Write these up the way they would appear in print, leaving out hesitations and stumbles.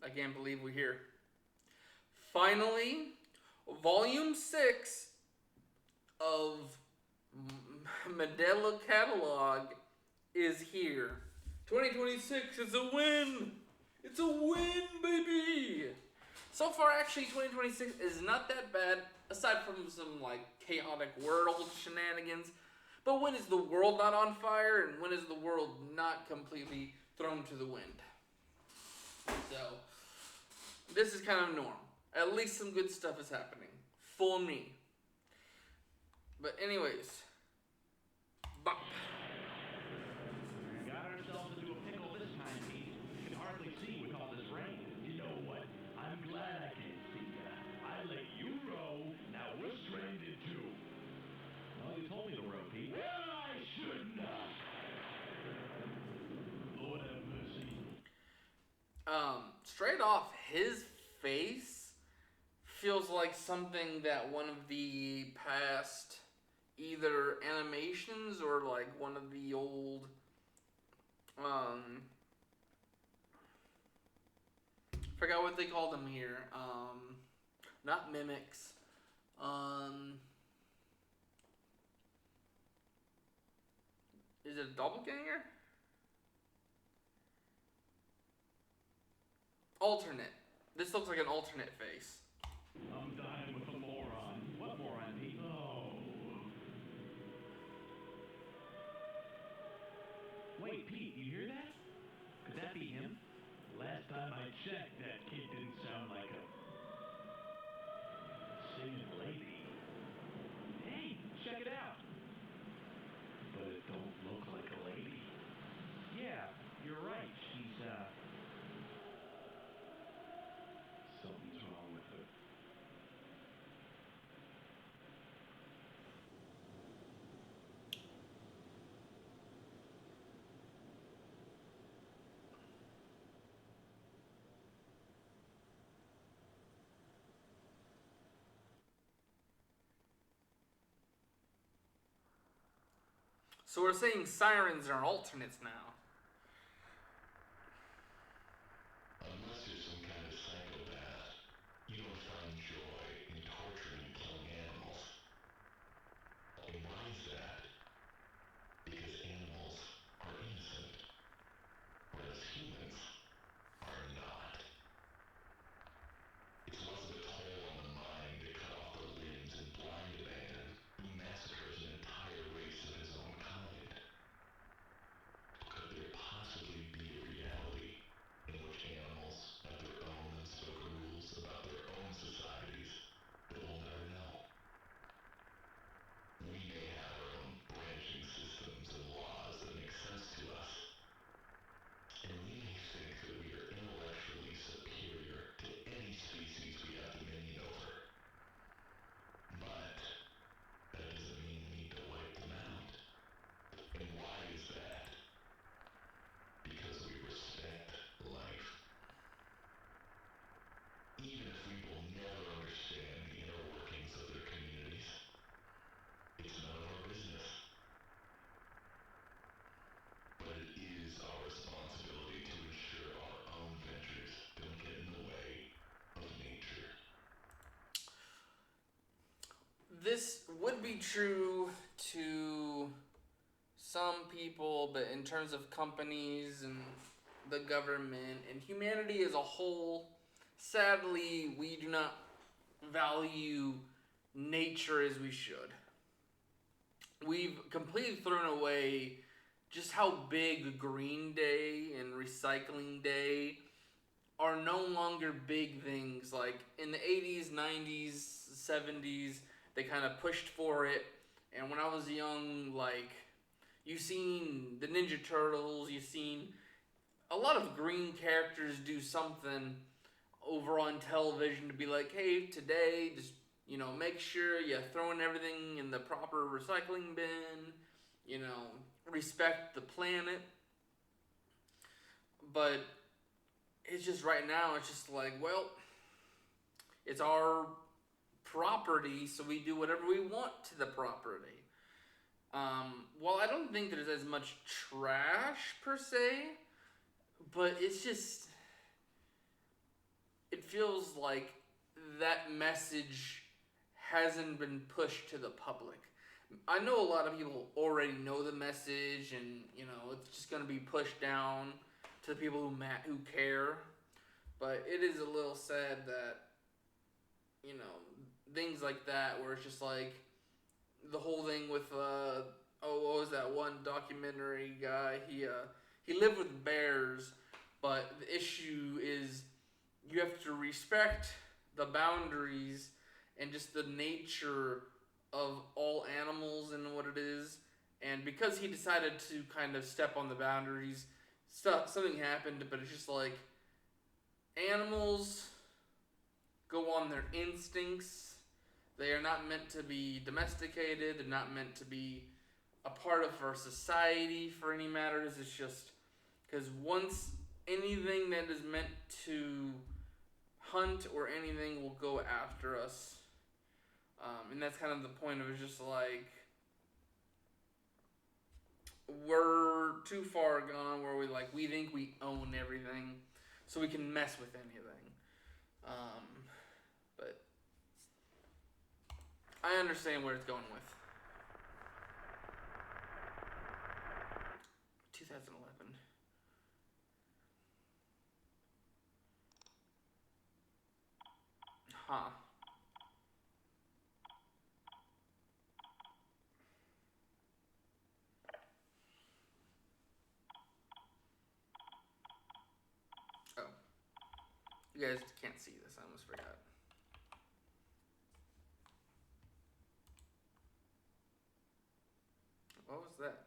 I can't believe we're here. Finally, Volume 6 of Mandela Catalogue is here. 2026 is a win! It's a win, baby! So far, actually, 2026 is not that bad, aside from some, like, chaotic world shenanigans. But when is the world not on fire, and when is the world not completely thrown to the wind? So, this is kind of normal. At least some good stuff is happening. For me. But anyways. Bop. We got ourselves into a pickle this time, Pete. You can hardly see with all this rain. You know what? I'm glad I can't see ya. I let you row. Now we're stranded too. Well, you told me to row, Pete. Well, I shouldn't have. Lord have mercy. Straight off, his face feels like something that one of the past either animations or like one of the old forgot what they call them here. Not mimics. Is it a doppelganger? Alternate. This looks like an alternate face. I'm dying with a moron. What moron, Pete? Oh. Wait, Pete, you hear that? Could that be him? Last time I checked, that kid didn't sound like a singing lady. Hey, check it out. But it don't look like a lady. Yeah, you're right. She's, something's wrong with her. So we're saying sirens are alternates now. Unless you're some kind of psychopath, you don't find joy in torturing and killing animals. And why is that? Because animals are innocent, whereas humans are not. It's less of a toll on the mind to cut off the limbs and blind a man who massacres an entire race of his own kind. Could there possibly be a reality in which animals have their own unspoken rules about their own societies that we'll never know? We may have our own branching systems and laws that make sense to us, and we may think that we are intellectually superior to any species we have dominion over. But that doesn't mean we need to wipe them out. And why is that? Because we respect life. Even if we will never understand the inner workings of their communities, it's none of our business. But it is our responsibility to ensure our own ventures don't get in the way of nature. This would be true to some people, but in terms of companies and the government and humanity as a whole, sadly, we do not value nature as we should. We've completely thrown away just how big Green Day and Recycling Day are no longer big things. Like in the 80s, 90s, 70s, they kind of pushed for it. And when I was young, like, you've seen the Ninja Turtles, you've seen a lot of green characters do something over on television to be like, hey, today, just, make sure you're throwing everything in the proper recycling bin, respect the planet. But it's just right now, it's just like, well, it's our property, so we do whatever we want to the property. Well, I don't think there's as much trash per se, but it's just feels like that message hasn't been pushed to the public. I know a lot of people already know the message, and it's just gonna be pushed down to the people who care. But it is a little sad that things like that, where it's just like the whole thing with what was that one documentary guy? He lived with bears, but the issue is you have to respect the boundaries and just the nature of all animals and what it is. And because he decided to kind of step on the boundaries, something happened. But it's just like animals go on their instincts. They are not meant to be domesticated. They're not meant to be a part of our society for any matters. It's just because once anything that is meant to hunt or anything will go after us. And that's kind of the point of it. It's just like we're too far gone where we think we own everything, so we can mess with anything. But I understand where it's going with. 2011. Huh. Oh. You guys can't see this. I almost forgot. What was that?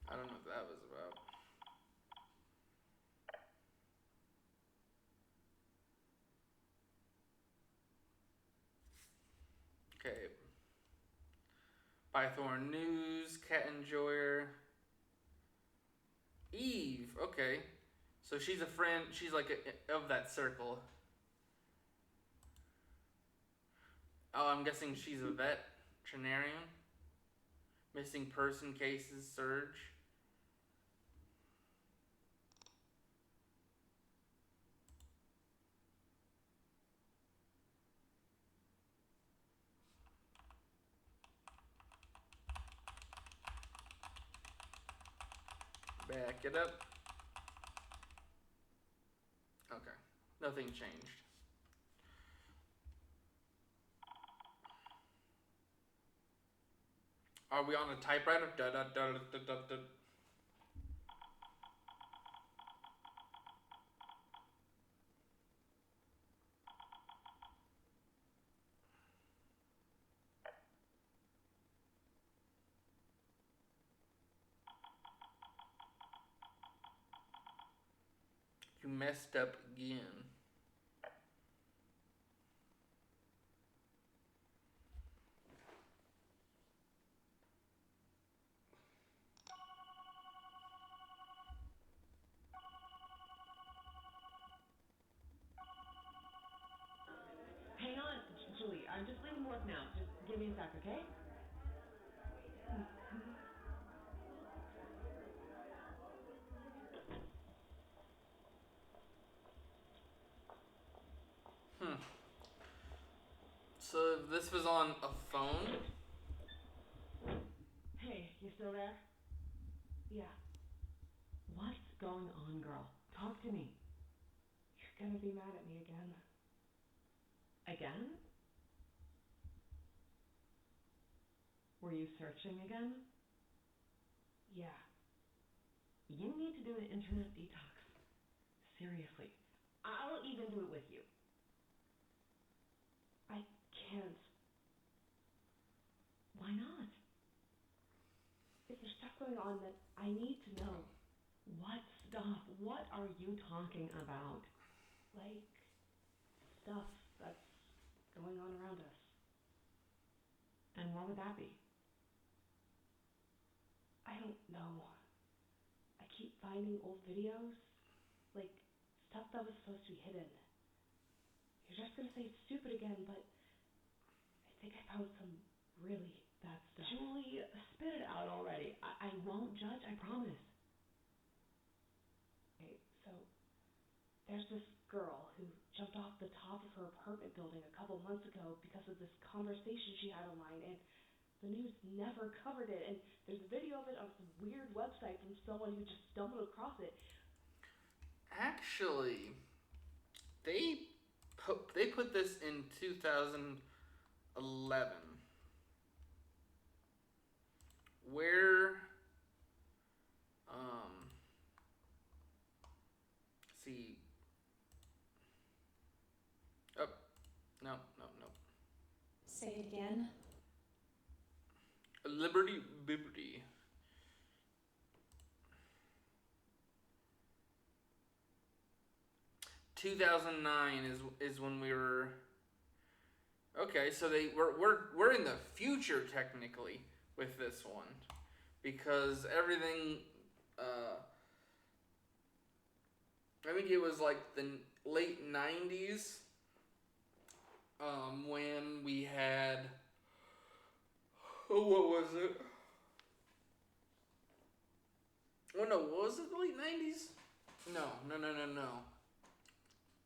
I don't know what that was about. Okay. Bythorn News, Cat Enjoyer. Eve, okay. So she's a friend, she's like of that circle. Oh, I'm guessing she's a veterinarian. Missing person cases surge. Back it up. Okay. Nothing changed. Are we on a typewriter? Da da da da da da. You messed up again. Hang on, Julie. I'm just leaving work now. Just give me a sec, okay? So this was on a phone? Hey, you still there? Yeah. What's going on, girl? Talk to me. You're gonna be mad at me again. Again? Were you searching again? Yeah. You need to do an internet detox. Seriously. I'll even do it with you. I can't. Why not? There's stuff going on that I need to know. What stuff? What are you talking about? Like, stuff that's going on around us. And what would that be? I don't know. I keep finding old videos. Like, stuff that was supposed to be hidden. You're just gonna say it's stupid again, but I think I found some really bad stuff. Julie, spit it out already. I won't judge, I promise. there's this girl who jumped off the top of her apartment building a couple months ago because of this conversation she had online, and the news never covered it, and there's a video of it on some weird website from someone who just stumbled across it. Actually, they put this in 2011, where see, oh, no. Say it again. Liberty Bibbity. is when we were. Okay, so we're in the future technically with this one, because everything. I think it was like the late 90s. When we had. Oh, what was it? Oh no, was it the late 90s? No.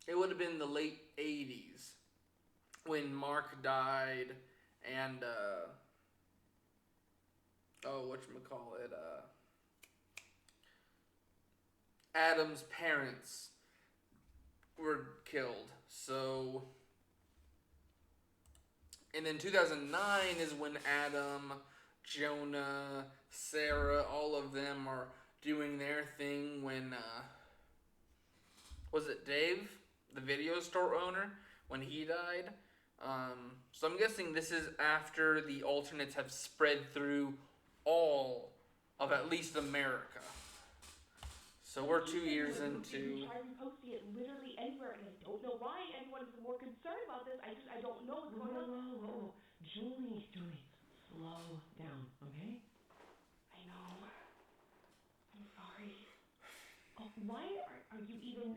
It would have been the late 80s when Mark died and whatchamacallit, Adam's parents were killed. So, and then 2009 is when Adam, Jonah, Sarah, all of them are doing their thing when, was it Dave, the video store owner, when he died? So I'm guessing this is after the alternates have spread through all of at least America. So we're 2 years into. Try reposting it literally anywhere, and I don't know why anyone is more concerned about this. I don't know what's going on. Whoa. Julie, slow down, okay? I know. I'm sorry. Oh, why are you even...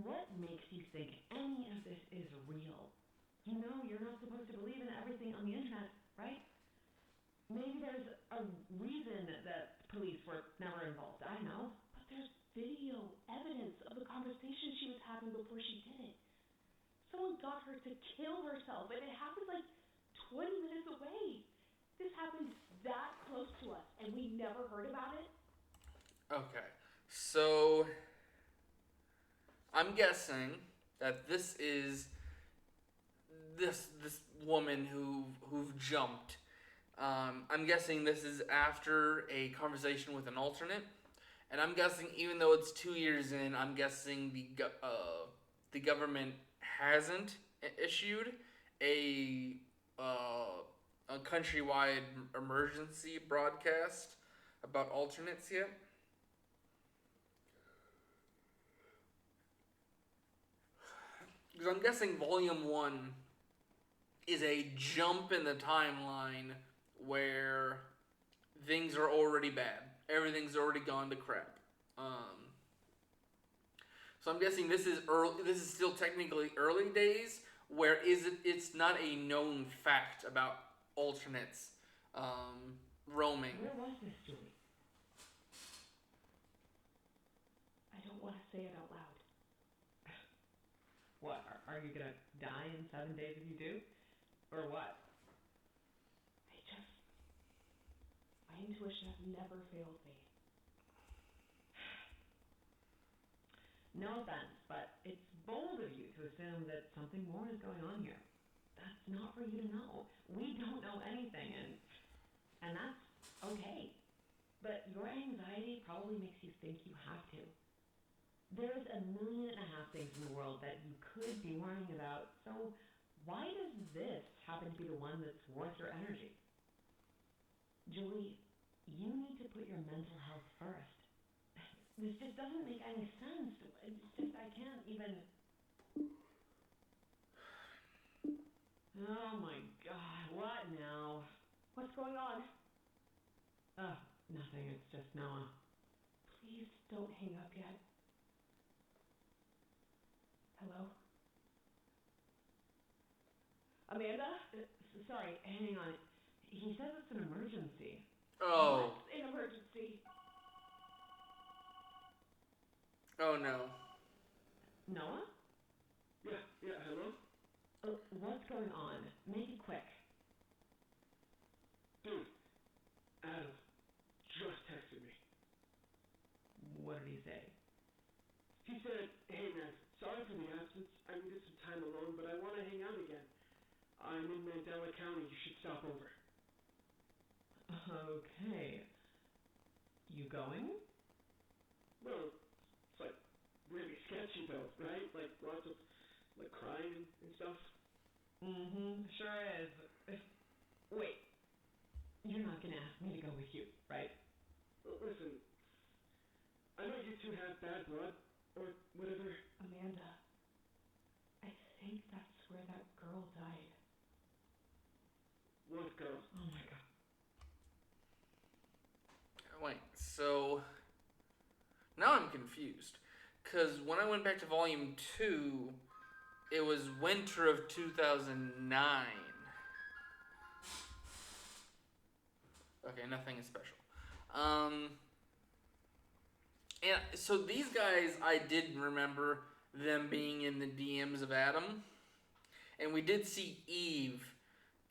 What makes you think any of this is real? You know you're not supposed to believe in everything on the internet, right? Maybe there's a reason that police were never involved. I don't know. But there's video evidence of the conversation she was having before she did it. Someone got her to kill herself, and it happened like 20 minutes away. This happened that close to us, and we never heard about it. Okay, so I'm guessing that this is this woman who've jumped. I'm guessing this is after a conversation with an alternate, and I'm guessing even though it's 2 years in, I'm guessing the government hasn't issued a countrywide emergency broadcast about alternates yet. Because I'm guessing Volume 1 is a jump in the timeline where things are already bad. Everything's already gone to crap. So I'm guessing this is early. This is still technically early days, where it's not a known fact about alternates roaming. Where was this, Julie? I don't want to say it out loud. What, are you gonna die in 7 days if you do? Or what? My intuition has never failed me. No offense, but it's bold of you to assume that something more is going on here. That's not for you to know. We don't know anything, and that's okay. But your anxiety probably makes you think you have to. There's 1.5 million things in the world that you could be worrying about, so why does this happen to be the one that's worth your energy? Julie, you need to put your mental health first. This just doesn't make any sense. It's just, I can't even... Oh my God, what now? What's going on? Nothing, it's just Noah. Please don't hang up yet. Hello? Amanda? Sorry, hang on. He says it's an emergency. Oh. What's an emergency? Oh no. Noah? Yeah, hello? What's going on? Make it quick. Dude, Adam just texted me. What did he say? He said, hey man, sorry for the absence. I needed some time alone, but I want to hang out again. I'm in Mandela County. You should stop over. Okay. You going? Well, it's like really sketchy though, right? Like lots of like crying and stuff. Sure is. Wait. You're not gonna ask me to go with you, right? Well, listen, I know you two have bad blood, or whatever. Amanda, I think that's where that girl died. What girl? Oh my god. Wait, so now I'm confused. Because when I went back to volume 2, it was winter of 2009. Okay, nothing is special. And so these guys, I did remember them being in the DMs of Adam. And we did see Eve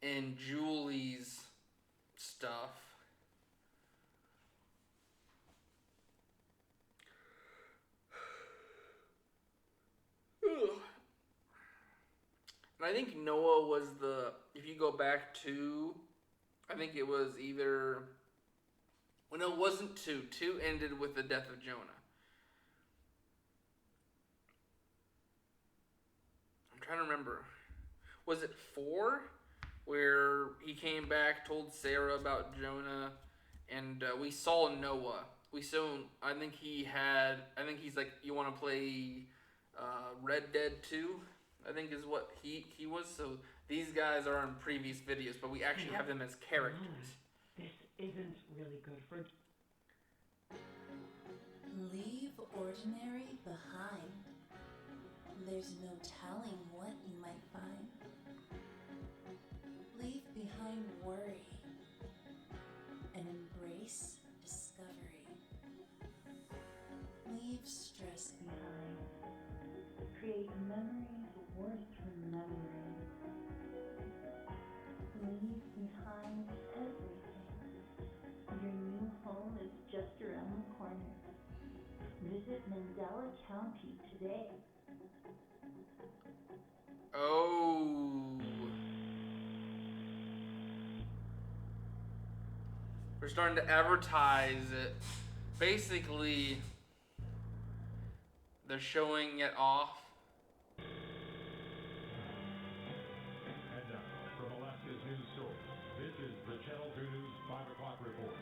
in Julie's stuff. And I think Noah was if you go back to, I think it was either, well, no, it wasn't 2. 2 ended with the death of Jonah. I'm trying to remember. Was it 4? Where he came back, told Sarah about Jonah, and we saw Noah. I think he's like, you want to play Red Dead 2? I think is what he was. So these guys are in previous videos, but we actually have them as characters. This isn't really good for... Leave ordinary behind. There's no telling what you might find. Leave behind worry and embrace discovery. Leave stress behind. Create memories worth remembering. Leave behind everything. Your new home is just around the corner. Visit Mandela County today. Oh. We're starting to advertise it. Basically, they're showing it off. And now, from Alaska's news source, this is the Channel 2 News 5 o'clock report.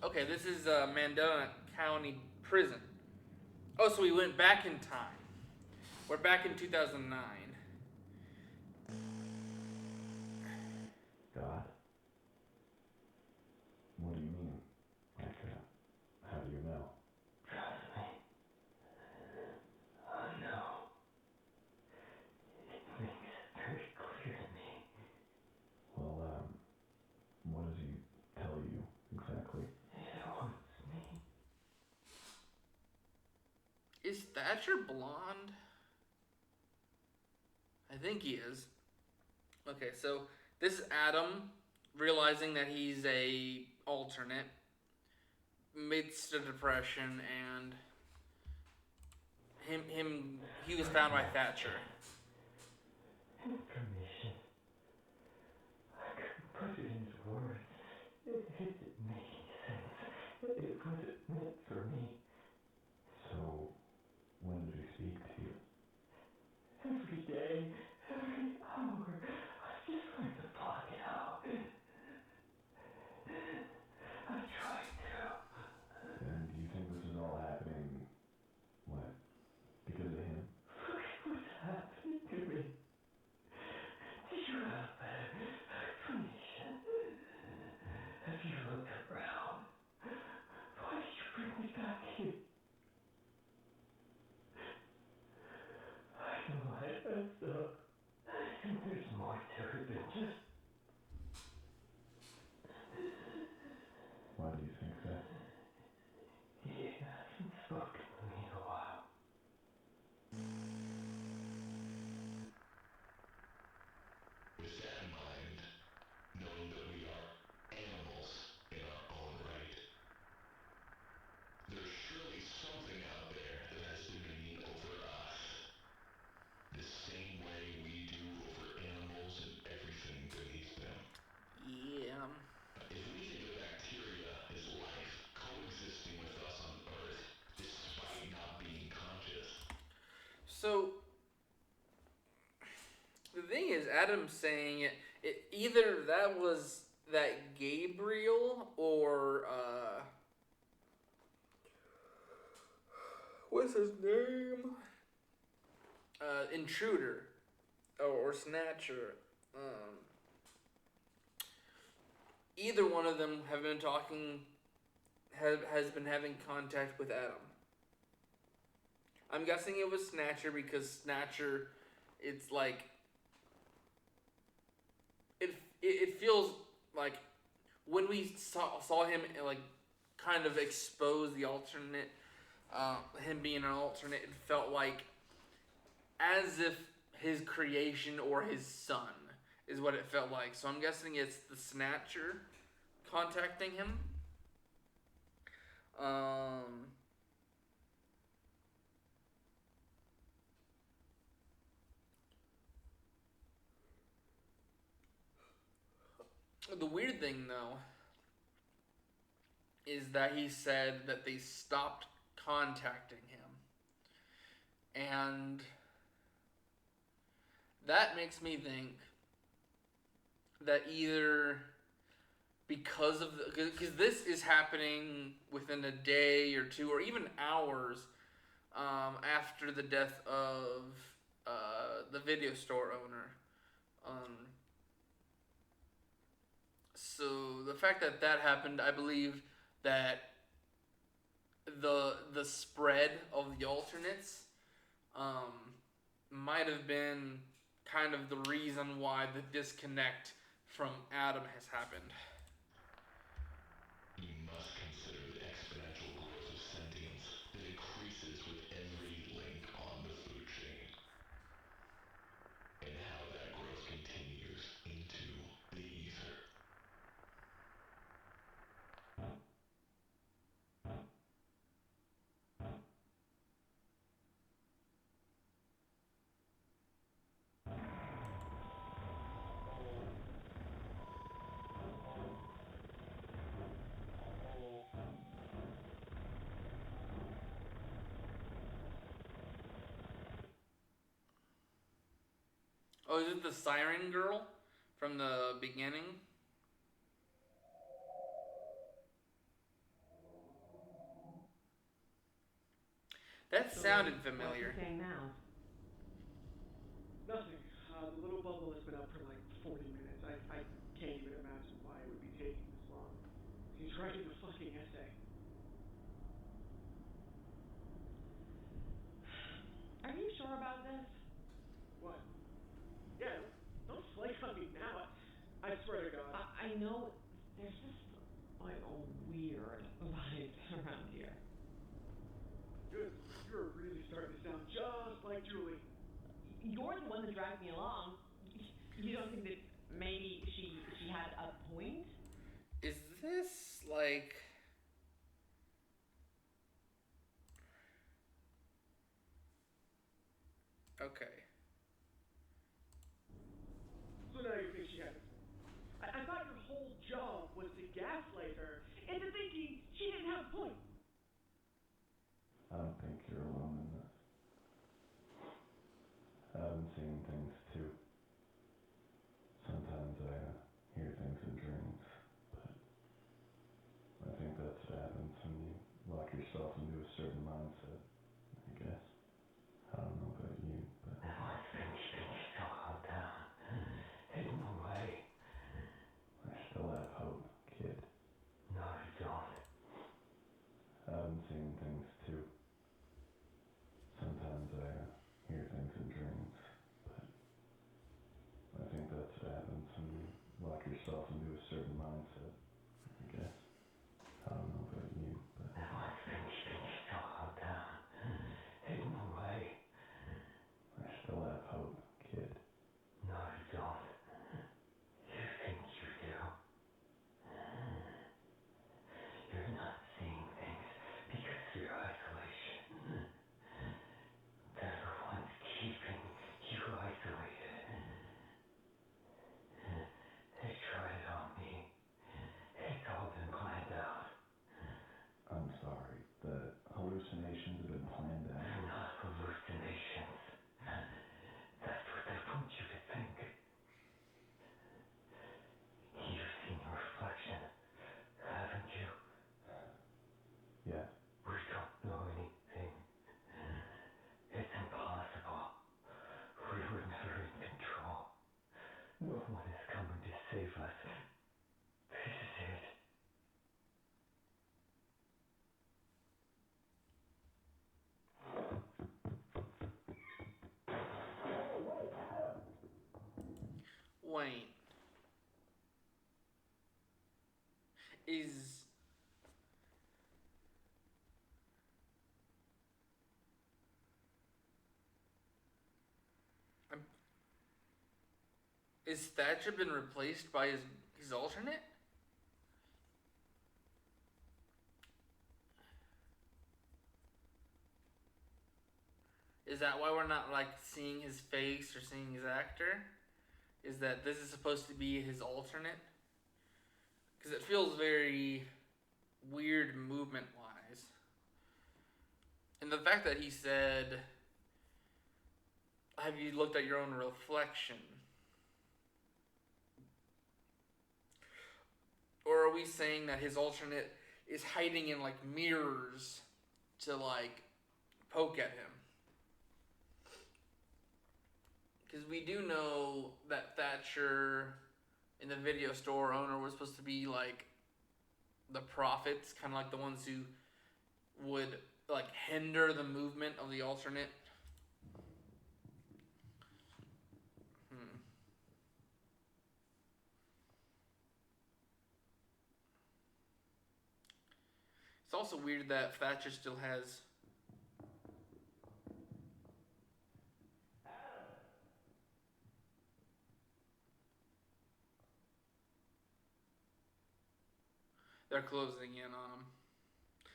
Okay, this is Mandela County Prison. Oh, so we went back in time. We're back in 2009. God? What do you mean? Like, how do you know? Trust me. I know. It makes it very clear to me. Well, what does he tell you exactly? It wants me. Is Thatcher blonde? I think he is. Okay, so this is Adam realizing that he's a alternate midst of depression, and he was found by Thatcher. Information. I couldn't put it into words. It didn't make any sense. It wasn't meant for me. So, when did he speak to you? Every day, every hour, I just wanted to block it out. I tried to. And do you think this is all happening, what, because of him? Look at what's happening to me. Did you have a better explanation? Have you looked around? Why did you bring me back here? I know I messed up. And there's more to it than just So the thing is, Adam's saying it either that was that Gabriel or what's his name? Intruder or Snatcher. Either one of them have been talking, has been having contact with Adam. I'm guessing it was Snatcher because Snatcher, it's like, it feels like when we saw him like kind of expose the alternate, him being an alternate, it felt like as if his creation or his son is what it felt like. So I'm guessing it's the Snatcher contacting him. The weird thing, though, is that he said that they stopped contacting him. And that makes me think that either because of because this is happening within a day or two or even hours after the death of the video store owner. So the fact that that happened, I believe that the spread of the alternates might have been kind of the reason why the disconnect from Adam has happened. You must consider the exponential growth of sentience that increases with every link on the food chain, and how that growth continues into the ether. Oh, is it the siren girl from the beginning? That sounded familiar. What's he saying now? Nothing. The little bubble has been up for like 40 minutes. I can't even imagine why it would be taking this long. He's writing a fucking essay. Are you sure about this? What? Yeah, don't flake on me now. I swear to God. I know there's just like a weird vibe around here. You're really starting to sound just like Julie. You're the one that dragged me along. You don't think that maybe she had a point? Is this like... Okay. So now you think she had a point. I thought your whole job was to gaslight her into thinking she didn't have a point. I don't think you're alone in this. I've been seeing things too. Sometimes I hear things in dreams, but I think that's what happens when you lock yourself into a certain mindset, I guess. I don't know about you, but... If I think things still hold down, hidden away. I still have hope, kid. No, you don't. I've been seeing things too. Sometimes I hear things in dreams, but I think that's what happens when you lock yourself into a certain mindset, I guess. I don't know about you, but... If I think things still hold down, hidden away. I still have hope, kid. No, you don't. You think you do. You're not seeing things because your eyes Wait. Is Thatcher been replaced by his alternate? Is that why we're not like seeing his face or seeing his actor? Is that this is supposed to be his alternate? Because it feels very weird movement wise. And the fact that he said, have you looked at your own reflection? Or are we saying that his alternate is hiding in like mirrors to like poke at him? Because we do know that Thatcher in the video store owner was supposed to be like the prophets, kind of like the ones who would like hinder the movement of the alternate. It's also weird that Thatcher still has. They're closing in on him.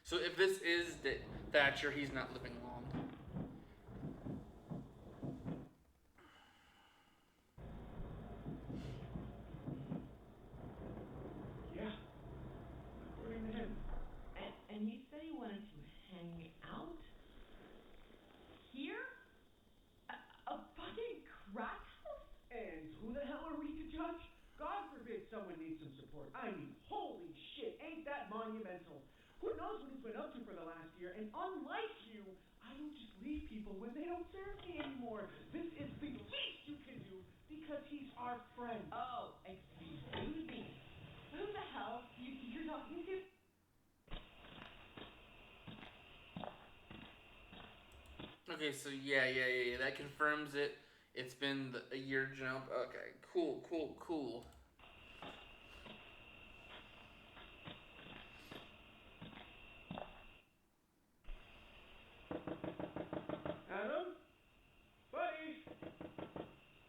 So if this is Thatcher, he's not living long. Yeah. According to him. And he said he wanted to hang out? Here? A fucking crack house? And who the hell are we to judge? God forbid someone needs some support. I mean, holy shit, ain't that monumental? Who knows what he's been up to for the last year? And unlike you, I don't just leave people when they don't serve me anymore. This is the least you can do because he's our friend. Oh, excuse me. Who the hell you're talking to? Okay, so yeah. That confirms it. It's been a year jump. Okay, cool. Adam? Buddy?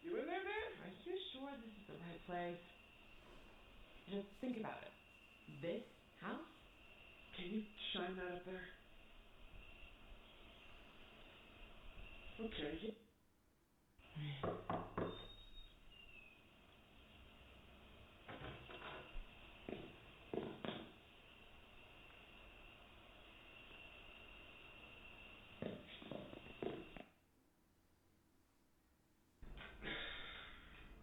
You in there, man? Are you sure this is the right place? Just think about it. This house? Can you shine that up there? Okay.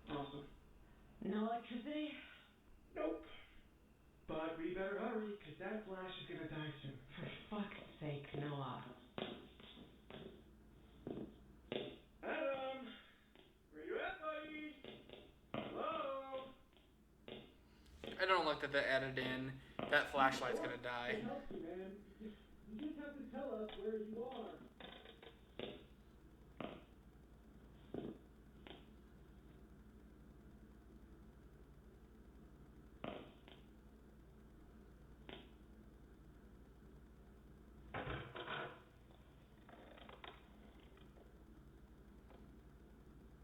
Awesome. No electricity? Nope. But we better hurry, because that flash is going to die soon. For fuck's sake, Noah. Adam! Where you at, buddy? Hello? I don't like that they added in that flashlight's gonna die. It helps you, man. You just have to tell us where you are.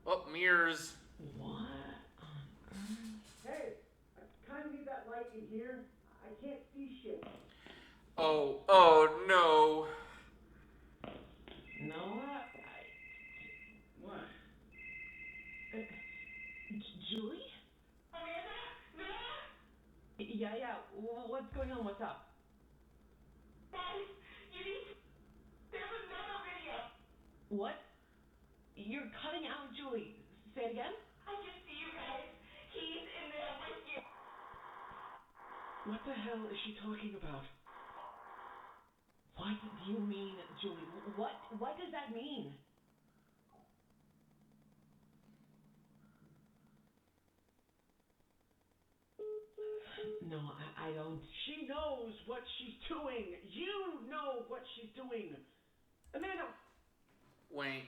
Oh, mirrors. What on earth? Hey, I kind of need that light in here. I can't see shit. Oh no. Noah? What? Julie? Yeah. What's going on? What's up? There's another video. What? You're cutting out, Julie. Say it again? I can see you guys. He's in there with you. What the hell is she talking about? What do you mean, Julie? What does that mean? No, I don't. She knows what she's doing. You know what she's doing. Amanda. Wait.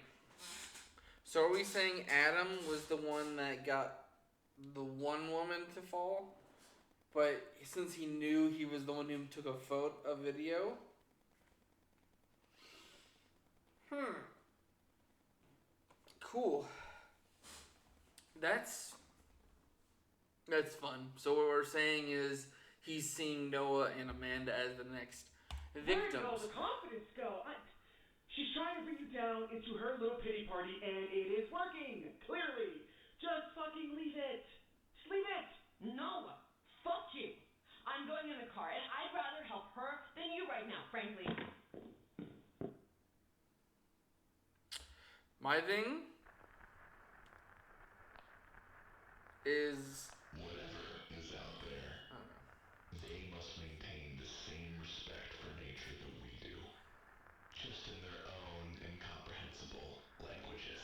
So are we saying Adam was the one that got the one woman to fall, but since he knew he was the one who took a video. Cool. That's fun. So what we're saying is he's seeing Noah and Amanda as the next victims. Where did all the confidence go? She's trying to bring you down into her little pity party, and it is working. Clearly. Just fucking leave it. Just leave it. No, fuck you. I'm going in the car, and I'd rather help her than you right now, frankly. My thing is... Whatever is out there, they must maintain the same respect for nature that we do, just in their own incomprehensible languages.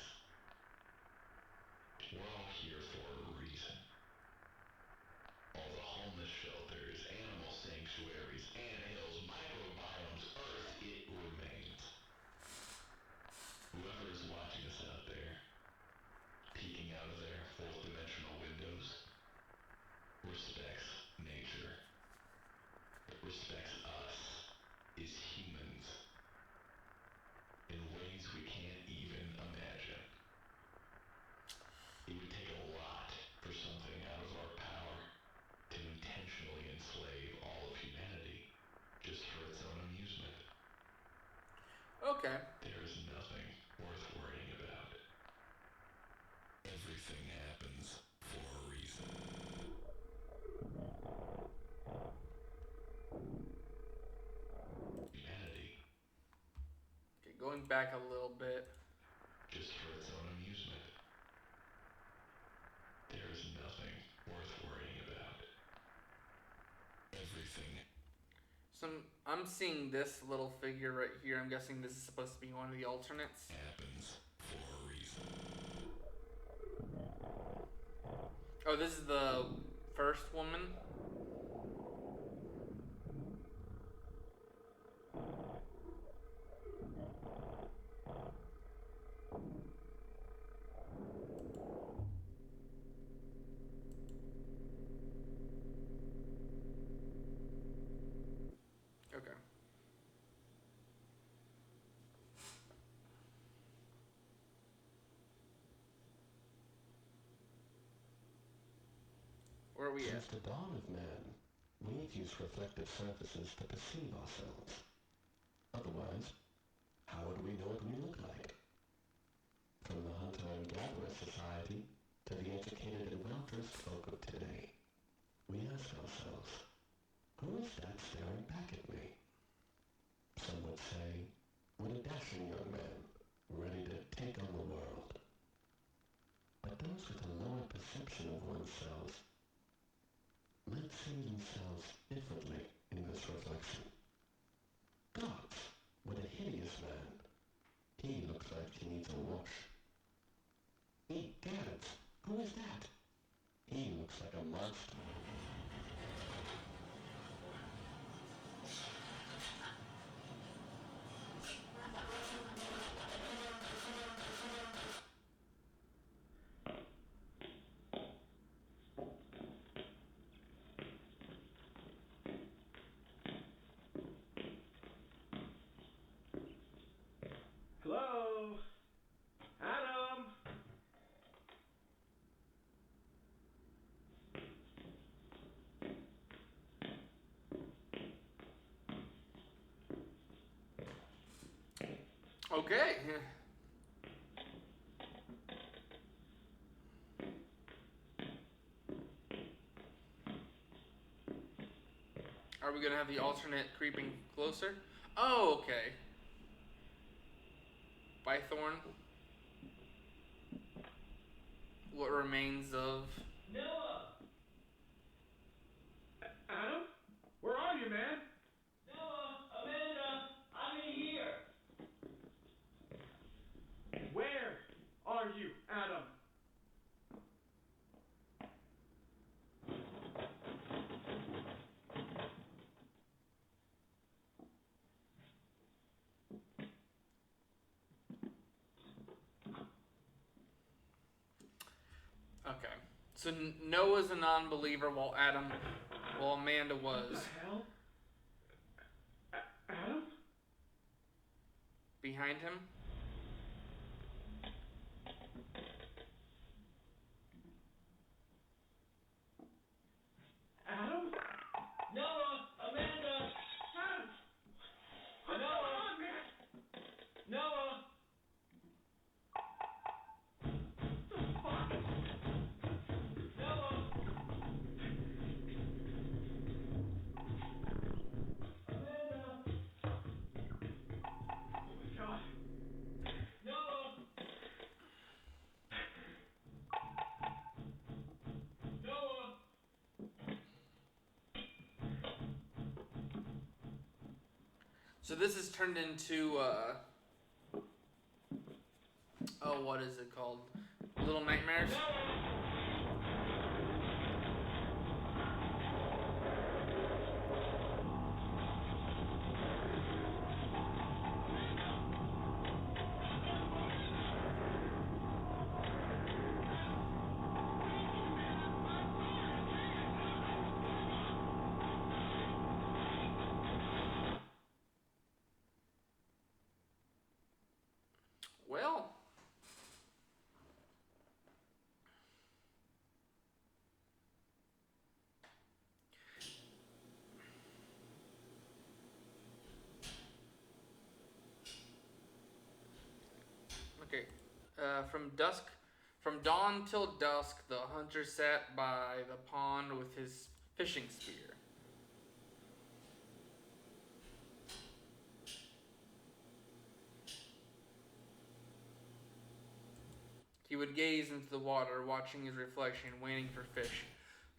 We're all here for a reason. All the homeless shelters, animal sanctuaries, anthills, microbiomes, Earth, it remains. Whoever is watching us out there, peeking out of their fourth-dimensional windows, respects nature, respects us as humans in ways we can't even imagine. It would take a lot for something out of our power to intentionally enslave all of humanity just for its own amusement. Okay. There is nothing worth worrying about. Everything happens for a reason. Humanity. Okay, going back a little bit. Just for its own amusement. There is nothing worth worrying about. Everything. I'm seeing this little figure right here. I'm guessing this is supposed to be one of the alternates. Happens for a reason. Oh, this is the first woman. Okay. Where are we at? Since the dawn of man, we've used reflective surfaces to perceive ourselves. Otherwise, how would we know what we look like? From the hunter and gatherer society to the educated and well-dressed folk of today, we ask ourselves, who is that staring back at me? Some would say, what a dashing young man, ready to take on the world. But those with a lower perception of oneself might see themselves differently in this reflection. Gods, what a hideous man. He looks like he needs a wash. Gads, who is that? He looks like a monster. Hello? Adam? Okay. Are we gonna have the alternate creeping closer? Oh, okay. Bythorn. What remains of... Noah! Adam? Where are you, man? Noah! Amanda! I'm in here! Where are you, Adam? Okay. So Noah's a non-believer while Amanda was. What the hell? Adam? Behind him? Adam? Noah! Amanda! Adam! What's Noah! going on, man? Noah! The fuck? Noah! Amanda! Oh my god. Noah! Noah! So this has turned into, oh, what is it called? Little Nightmares? Well, okay. From dawn till dusk, the hunter sat by the pond with his fishing spear. He would gaze into the water, watching his reflection, waiting for fish.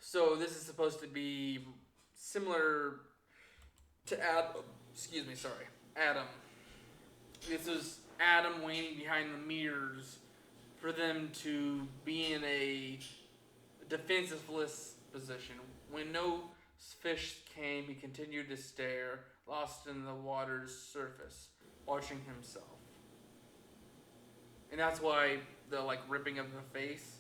So this is supposed to be similar to Adam. Excuse me, sorry. Adam. This is Adam waiting behind the mirrors for them to be in a defenseless position. When no fish came, he continued to stare, lost in the water's surface, watching himself. And that's why the ripping of the face.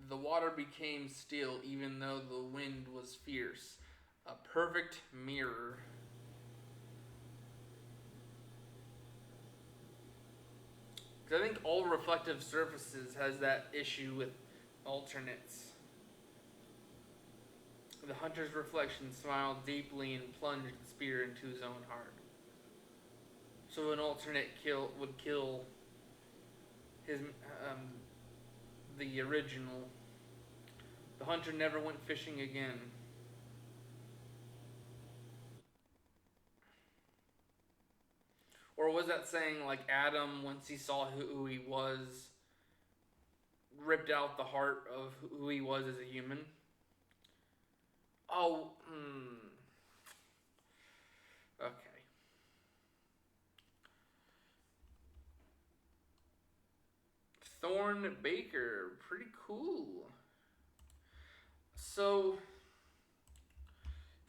The water became still even though the wind was fierce. A perfect mirror. Because I think all reflective surfaces has that issue with alternates. The hunter's reflection smiled deeply and plunged the spear into his own heart. So an alternate would kill his the original. The hunter never went fishing again. Or was that saying Adam, once he saw who he was, ripped out the heart of who he was as a human? Oh, okay. Thorn Baker, pretty cool. So,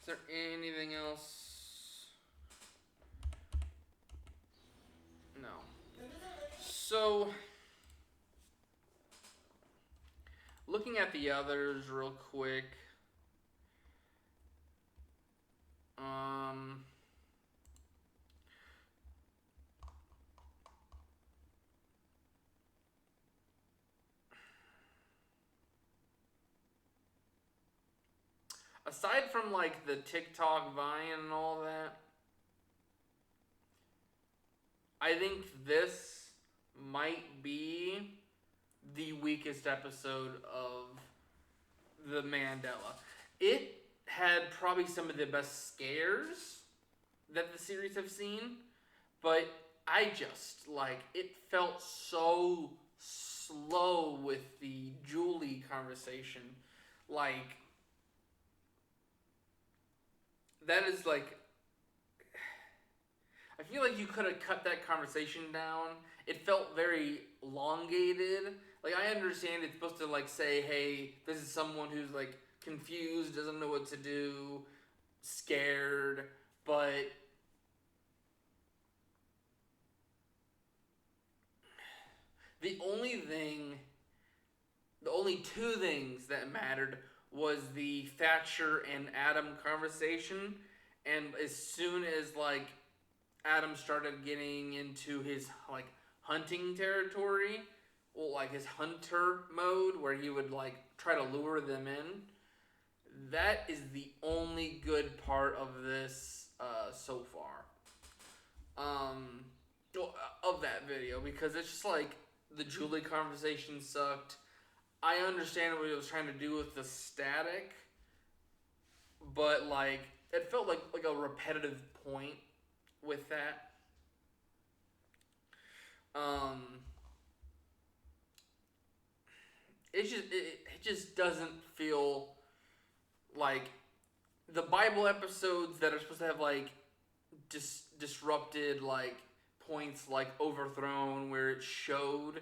is there anything else? No. So, looking at the others real quick. Aside from the TikTok Vine and all that, I think this might be the weakest episode of the Mandela. It had probably some of the best scares that the series have seen, but I just it felt so slow with the Julie conversation. That is I feel like you could have cut that conversation down. It felt very elongated. I understand it's supposed to say, hey, this is someone who's confused, doesn't know what to do, scared, but the only two things that mattered was the Thatcher and Adam conversation, and as soon as like Adam started getting into his like hunting territory, well, like his hunter mode where he would like try to lure them in. That is the only good part of this so far. Of that video, because it's just like the Julie conversation sucked. I understand what he was trying to do with the static, but like it felt like a repetitive point with that. It just doesn't feel like the Bible episodes that are supposed to have like disrupted like points, like overthrown, where it showed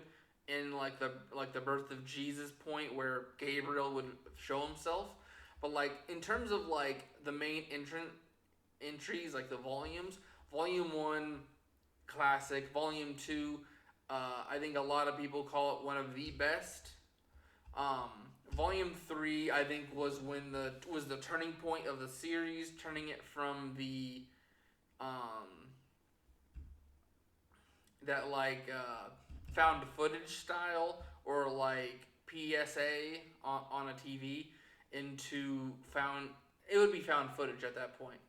in like the birth of Jesus point where Gabriel would show himself. But like in terms of like the main entries, like the volumes, volume 1 classic, volume 2 I think a lot of people call it one of the best. Volume 3 I think was the turning point of the series, turning it from the that like found footage style or like PSA on a TV into it would be found footage at that point.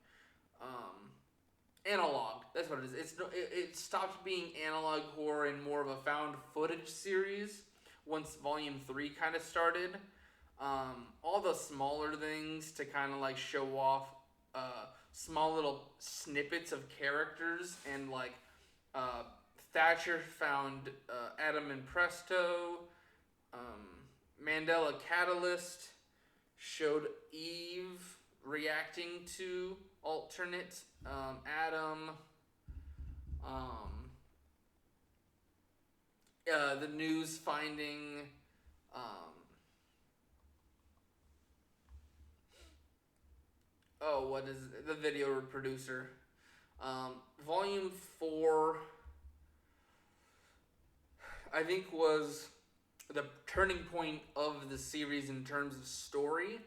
Analog, that's what it is. It stopped being analog horror and more of a found footage series once volume 3 kind of started. All the smaller things to kind of like show off small little snippets of characters, and like Thatcher found Adam and Presto. Mandela Catalyst showed Eve reacting to alternate Adam. The news finding what is it? The video producer. Volume 4 I think was the turning point of the series in terms of story.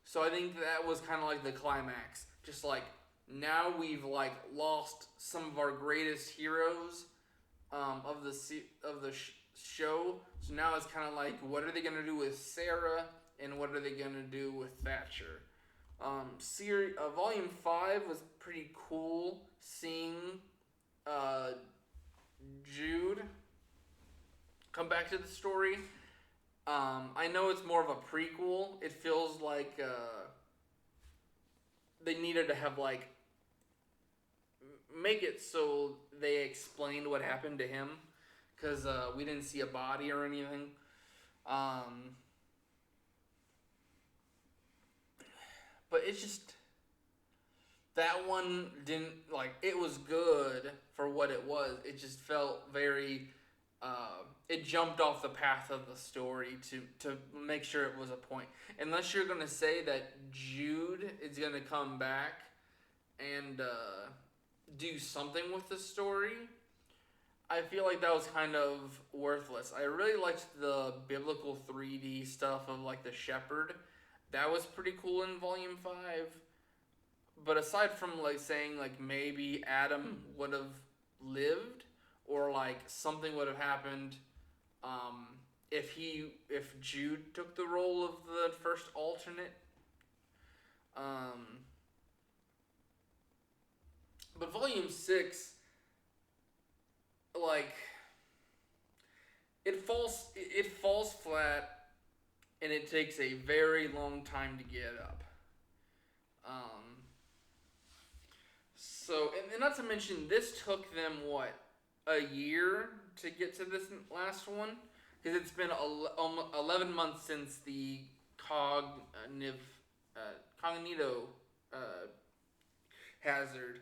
So I think that was kind of like the climax. Just like now we've like lost some of our greatest heroes of the show. So now it's kind of like, what are they gonna do with Sarah and what are they gonna do with Thatcher? Volume 5 was pretty cool seeing Jude come back to the story. I know it's more of a prequel. It feels like they needed to have like make it so they explained what happened to him, because we didn't see a body or anything. But it's just that one didn't like. It was good for what it was. It just felt very. It jumped off the path of the story to make sure it was a point. Unless you're gonna say that Jude is gonna come back and do something with the story, I feel like that was kind of worthless. I really liked the biblical 3D stuff of like the shepherd. That was pretty cool in Volume 5. But aside from like saying like maybe Adam would have lived, or like something would have happened if Jude took the role of the first alternate. But Volume 6, like it falls flat, and it takes a very long time to get up. So, and not to mention, this took them a year to get to this last one, because it's been 11 months since the cognito hazard,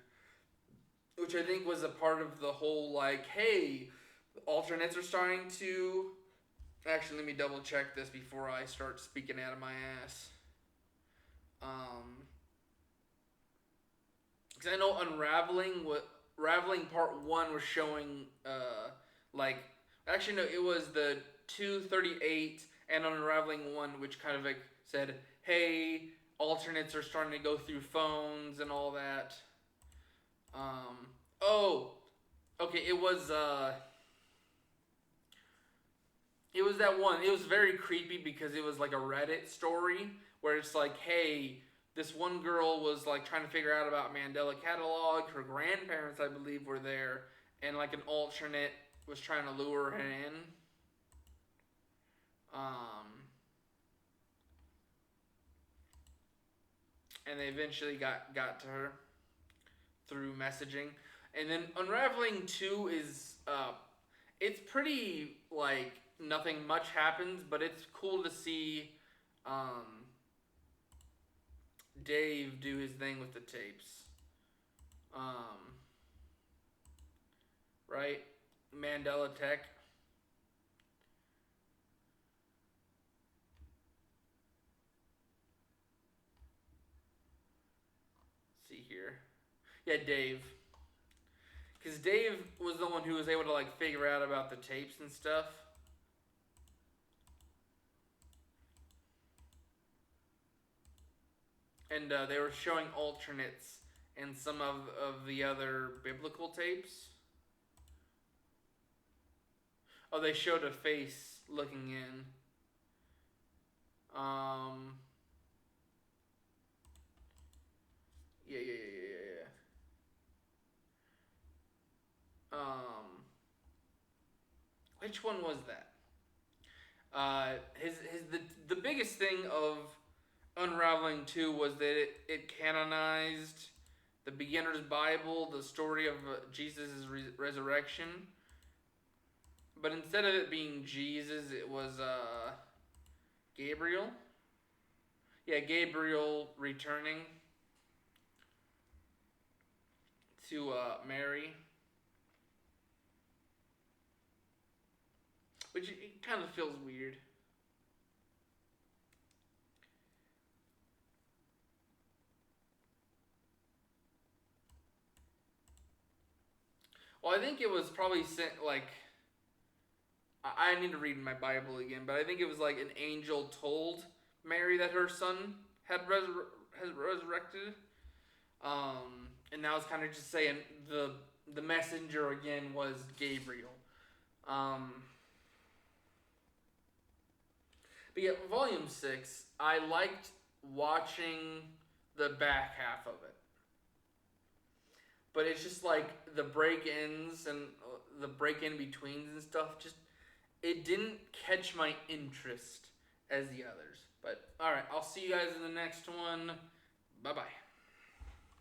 which I think was a part of the whole like, hey, alternates are starting to. Actually, let me double check this before I start speaking out of my ass. Because I know Unraveling Part 1 was showing like Actually, no, it was the 238 and Unraveling 1, which kind of like said, hey, alternates are starting to go through phones and all that. Oh, okay, it was that one. It was very creepy because it was like a Reddit story where it's like, hey, this one girl was like trying to figure out about Mandela Catalogue. Her grandparents, I believe, were there, and like an alternate was trying to lure her in. And they eventually got to her through messaging. And then Unraveling 2 is it's pretty like nothing much happens, but it's cool to see Dave do his thing with the tapes. Right? Mandela Tech. See here. Yeah, Dave. Because Dave was the one who was able to like figure out about the tapes and stuff. And they were showing alternates in some of the other biblical tapes. Oh, they showed a face looking in. Yeah. Which one was that? The biggest thing of Unraveling 2 was that it canonized the beginner's Bible, the story of Jesus' resurrection. But instead of it being Jesus, it was Gabriel. Yeah, Gabriel returning to Mary. Which it kind of feels weird. Well, I think it was probably sent like... I need to read my Bible again, but I think it was like an angel told Mary that her son had resurrected. And that was kind of just saying the messenger again was Gabriel. But yeah, Volume 6, I liked watching the back half of it. But it's just like the break-ins and the break-in-betweens and stuff, just, it didn't catch my interest as the others. But, alright, I'll see you guys in the next one. Bye-bye.